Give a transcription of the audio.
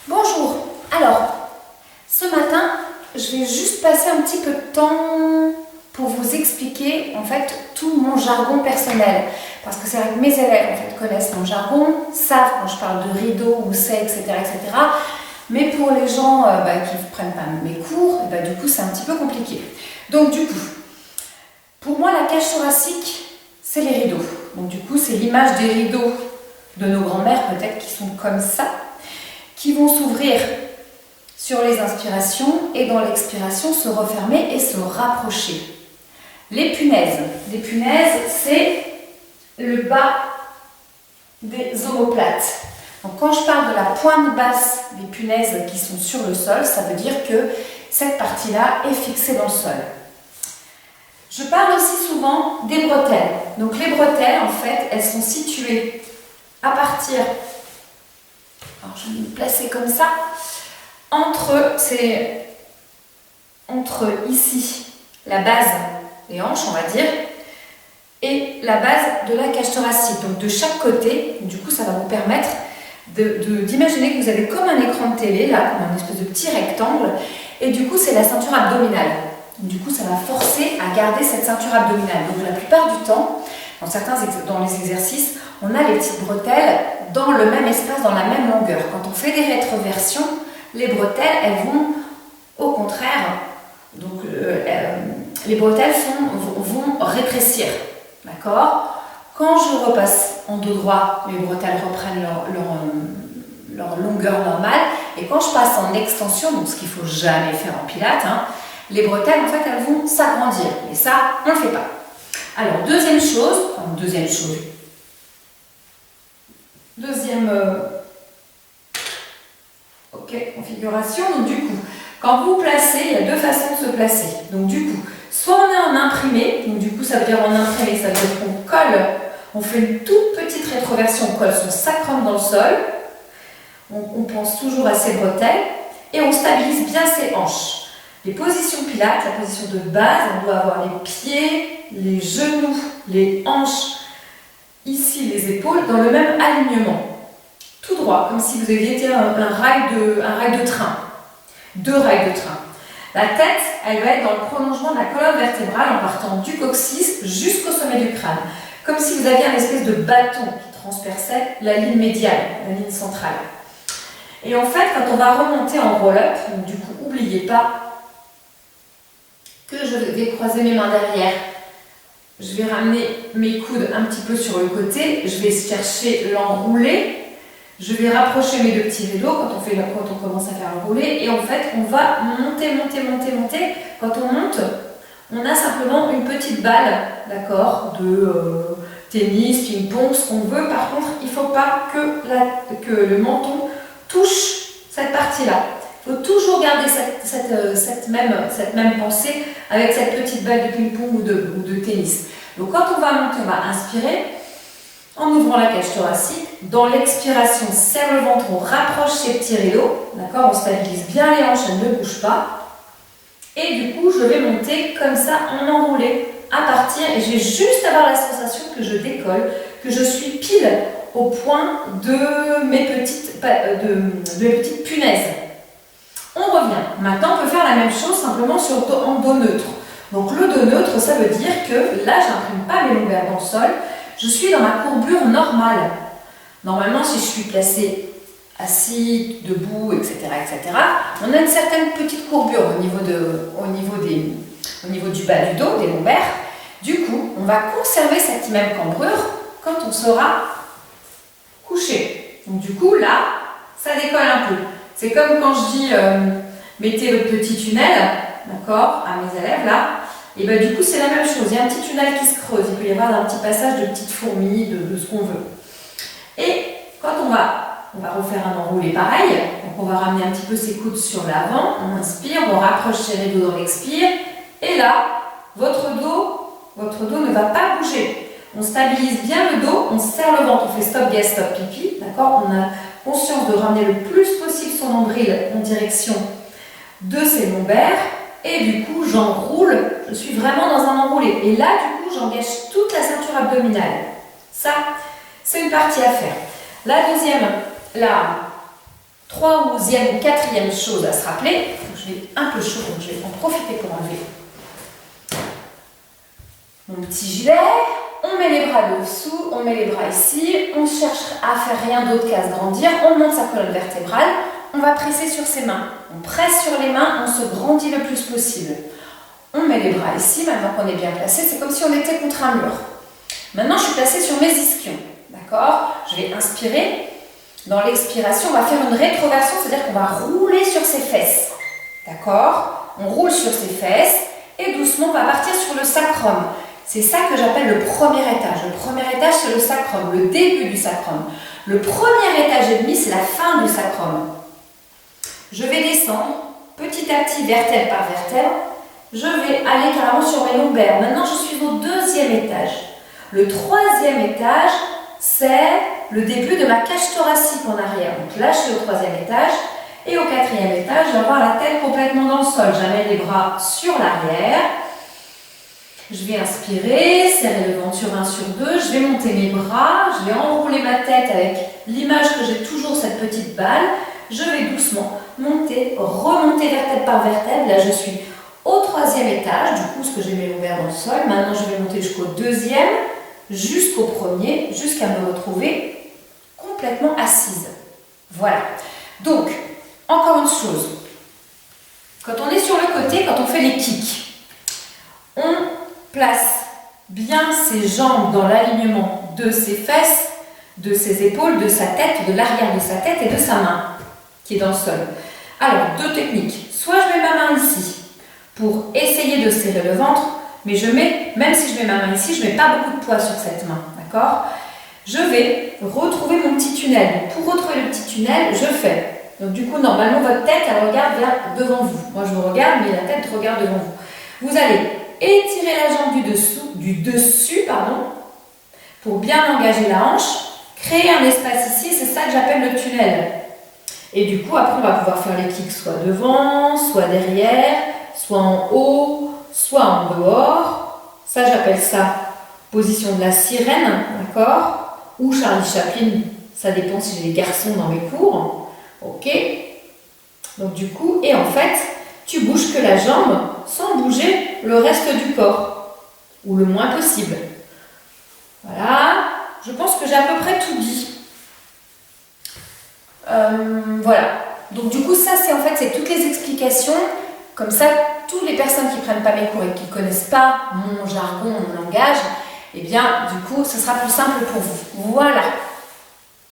Bonjour, alors ce matin je vais juste passer un petit peu de temps pour vous expliquer en fait tout mon jargon personnel, parce que c'est vrai que mes élèves en fait connaissent mon jargon, savent quand je parle de rideau, où c'est, etc., etc. Mais pour les gens qui ne prennent pas mes cours, du coup c'est un petit peu compliqué. Donc du coup, pour moi la cage thoracique c'est les rideaux. Donc du coup c'est l'image des rideaux de nos grands-mères peut-être qui sont comme ça, qui vont s'ouvrir sur les inspirations et dans l'expiration se refermer et se rapprocher. Les punaises c'est le bas des omoplates. Donc quand je parle de la pointe basse des punaises qui sont sur le sol, ça veut dire que cette partie-là est fixée dans le sol. Je parle aussi souvent des bretelles. Donc les bretelles, en fait, elles sont situées à partir, alors je vais me placer comme ça, entre ici, la base des hanches, on va dire, et la base de la cage thoracique. Donc de chaque côté, du coup ça va vous permettre d'imaginer que vous avez comme un écran de télé, là, comme un espèce de petit rectangle, et du coup c'est la ceinture abdominale. Donc, du coup ça va forcer à garder cette ceinture abdominale. Donc la plupart du temps, dans les exercices, on a les petites bretelles dans le même espace, dans la même longueur. Quand on fait des rétroversions, les bretelles, elles vont au contraire, donc les bretelles vont rétrécir, d'accord? Quand je repasse en dos droit, les bretelles reprennent leur longueur normale, et quand je passe en extension, donc ce qu'il ne faut jamais faire en pilates, les bretelles, en fait, elles vont s'agrandir, et ça, on ne le fait pas. Alors, deuxième configuration. Donc du coup, quand vous placez, il y a deux façons de se placer. Donc du coup, soit on est en imprimé, donc du coup ça veut dire en imprimé, ça veut dire qu'on colle, on fait une toute petite rétroversion, on colle son sacrum dans le sol, on pense toujours à ses bretelles, et on stabilise bien ses hanches. Les positions pilates, la position de base, on doit avoir les pieds, les genoux, les hanches, ici les épaules, dans le même alignement. Tout droit, comme si vous aviez été un rail de train. Deux rails de train. La tête, elle va être dans le prolongement de la colonne vertébrale en partant du coccyx jusqu'au sommet du crâne. Comme si vous aviez un espèce de bâton qui transperçait la ligne médiane, la ligne centrale. Et en fait, quand on va remonter en roll-up, donc du coup, n'oubliez pas que je vais croiser mes mains derrière. Je vais ramener mes coudes un petit peu sur le côté. Je vais chercher l'enroulé. Je vais rapprocher mes deux petits rideaux quand on commence à faire enrouler. Et en fait, on va monter. Quand on monte, on a simplement une petite balle, d'accord, de tennis, ping-pong, ce qu'on veut. Par contre, il ne faut pas que le menton touche cette partie-là. Il faut toujours garder cette même pensée avec cette petite balle de ping-pong ou de tennis. Donc quand on va monter, on va inspirer en ouvrant la cage thoracique. Dans l'expiration, serre le ventre, on rapproche ses petits rideaux. D'accord, on stabilise bien les hanches, elles ne bougent pas. Et du coup, je vais monter comme ça en enroulé à partir. Et je vais juste avoir la sensation que je décolle, que je suis pile au point de mes petites punaises. On revient. Maintenant, on peut faire la même chose simplement en dos neutre. Donc le dos neutre, ça veut dire que là, je n'imprime pas mes longueurs dans le sol. Je suis dans ma courbure normale. Normalement, si je suis placée assis, debout, etc., on a une certaine petite courbure au niveau du bas du dos, des lombaires. Du coup, on va conserver cette même cambrure quand on sera couché. Donc du coup, là, ça décolle un peu. C'est comme quand je dis mettez le petit tunnel, d'accord, à mes élèves là, et bien du coup c'est la même chose, il y a un petit tunnel qui se creuse, il peut y avoir un petit passage de petites fourmis, de ce qu'on veut. Et quand on va refaire un enroulé pareil, donc on va ramener un petit peu ses coudes sur l'avant, on inspire, on rapproche ses rideaux dans l'expire, et là, votre dos ne va pas bouger. On stabilise bien le dos, on serre le ventre, on fait stop gas, stop pipi, d'accord, on a conscience de ramener le plus possible son nombril en direction de ses lombaires, et du coup j'enroule, je suis vraiment dans un enroulé. Et là du coup j'engage toute la ceinture abdominale. Ça, c'est une partie à faire. La deuxième, troisième ou quatrième chose à se rappeler, je vais un peu chaud, donc je vais en profiter pour enlever mon petit gilet. On met les bras dessous, on met les bras ici, on cherche à faire rien d'autre qu'à se grandir, on monte sa colonne vertébrale, on va presser sur ses mains. On presse sur les mains, on se grandit le plus possible. On met les bras ici, maintenant qu'on est bien placé, c'est comme si on était contre un mur. Maintenant, je suis placée sur mes ischions, d'accord? Je vais inspirer. Dans l'expiration, on va faire une rétroversion, c'est-à-dire qu'on va rouler sur ses fesses, d'accord? On roule sur ses fesses et doucement, on va partir sur le sacrum. C'est ça que j'appelle le premier étage. Le premier étage, c'est le sacrum, le début du sacrum. Le premier étage et demi, c'est la fin du sacrum. Je vais descendre petit à petit, vertèbre par vertèbre. Je vais aller carrément sur mes lombaires. Maintenant, je suis au deuxième étage. Le troisième étage, c'est le début de ma cage thoracique en arrière. Donc là, je suis au troisième étage. Et au quatrième étage, je vais avoir la tête complètement dans le sol. J'amène les bras sur l'arrière. Je vais inspirer, serrer le ventre sur 1 sur 2. Je vais monter mes bras. Je vais enrouler ma tête avec l'image que j'ai toujours cette petite balle. Je vais doucement monter, remonter vertèbre par vertèbre. Là, je suis au troisième étage. Du coup, parce que j'ai mes lombaires dans le sol. Maintenant, je vais monter jusqu'au deuxième, jusqu'au premier, jusqu'à me retrouver complètement assise. Voilà. Donc, encore une chose. Quand on est sur le côté, quand on fait les kicks, on place bien ses jambes dans l'alignement de ses fesses, de ses épaules, de sa tête, de l'arrière de sa tête et de sa main qui est dans le sol. Alors, deux techniques. Soit je mets ma main ici pour essayer de serrer le ventre, mais je mets, même si je mets ma main ici, je ne mets pas beaucoup de poids sur cette main, d'accord? Je vais retrouver mon petit tunnel. Donc, pour retrouver le petit tunnel, je fais. Donc du coup, normalement, votre tête, elle regarde vers devant vous. Moi, je vous regarde, mais la tête regarde devant vous. Vous allez étirer la jambe du dessus, pour bien engager la hanche, créer un espace ici, c'est ça que j'appelle le tunnel. Et du coup, après, on va pouvoir faire les kicks soit devant, soit derrière, soit en haut, soit en dehors. Ça, j'appelle ça position de la sirène, d'accord? Ou Charlie Chaplin, ça dépend si j'ai des garçons dans mes cours. Ok, donc du coup, et en fait, tu bouges que la jambe sans bouger le reste du corps, ou le moins possible. Voilà, je pense que j'ai à peu près tout dit. Voilà, donc du coup, ça c'est en fait, c'est toutes les explications, comme ça, toutes les personnes qui ne prennent pas mes cours et qui ne connaissent pas mon jargon, mon langage, eh bien, du coup, ce sera plus simple pour vous. Voilà.